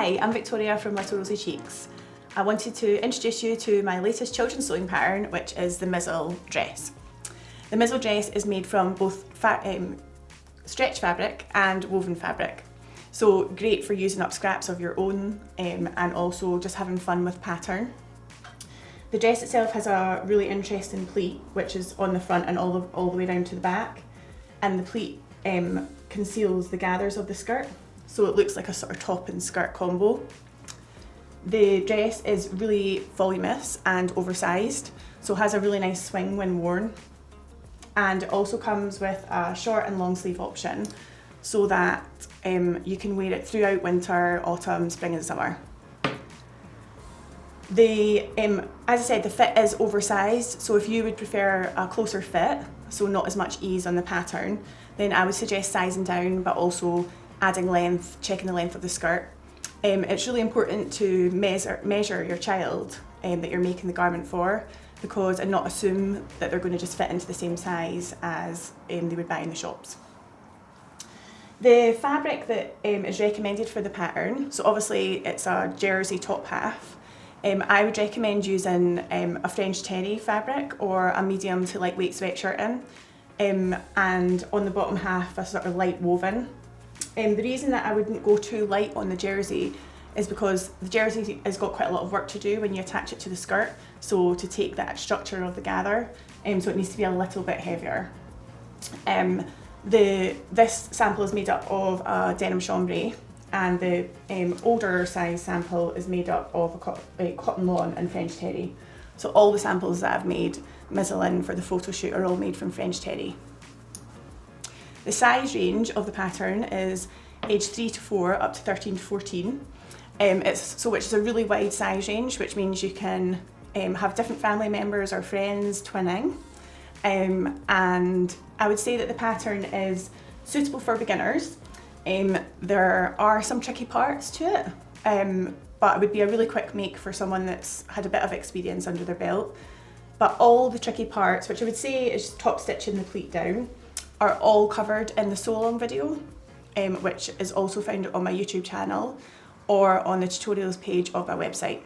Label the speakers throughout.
Speaker 1: Hi, I'm Victoria from Little Rosy Cheeks. I wanted to introduce you to my latest children's sewing pattern, which is the Mizzle dress. The Mizzle dress is made from both stretch fabric and woven fabric. So great for using up scraps of your own and also just having fun with pattern. The dress itself has a really interesting pleat, which is on the front and all the way down to the back. And the pleat conceals the gathers of the skirt, so it looks like a sort of top and skirt combo. The dress is really voluminous and oversized, so has a really nice swing when worn. And it also comes with a short and long sleeve option, so that you can wear it throughout winter, autumn, spring and summer. As I said, the fit is oversized, so if you would prefer a closer fit, so not as much ease on the pattern, then I would suggest sizing down, but also adding length, checking the length of the skirt. It's really important to measure your child that you're making the garment for, and not assume that they're going to just fit into the same size as they would buy in the shops. The fabric that is recommended for the pattern, so obviously it's a jersey top half. I would recommend using a French terry fabric or a medium to lightweight sweatshirting, and on the bottom half a sort of light woven. The reason that I wouldn't go too light on the jersey is because the jersey has got quite a lot of work to do when you attach it to the skirt, so to take that structure of the gather, so it needs to be a little bit heavier. This sample is made up of a denim chambray, and the older size sample is made up of a cotton lawn and French terry. So all the samples that I've made Mizzle in for the photo shoot are all made from French terry. The size range of the pattern is age 3 to 4 up to 13 to 14. Which is a really wide size range, which means you can have different family members or friends twinning. And I would say that the pattern is suitable for beginners. There are some tricky parts to it, but it would be a really quick make for someone that's had a bit of experience under their belt. But all the tricky parts, which I would say is top stitching the pleat down, are all covered in the sew along video, which is also found on my YouTube channel or on the tutorials page of my website.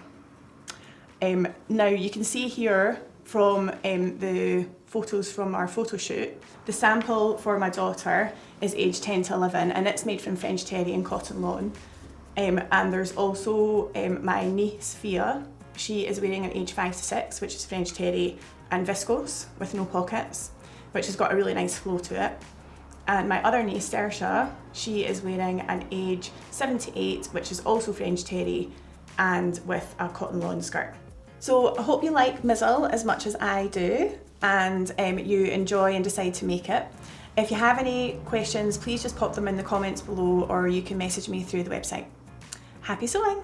Speaker 1: Now you can see here from the photos from our photo shoot, the sample for my daughter is age 10 to 11 and it's made from French terry and cotton lawn. And there's also my niece Fia. She is wearing an age 5 to 6, which is French terry and viscose with no pockets, which has got a really nice flow to it. And my other niece Saoirse, she is wearing an age 7 to 8, which is also French terry and with a cotton lawn skirt. So I hope you like Mizzle as much as I do, and you enjoy and decide to make it. If you have any questions, please just pop them in the comments below, or you can message me through the website. Happy sewing!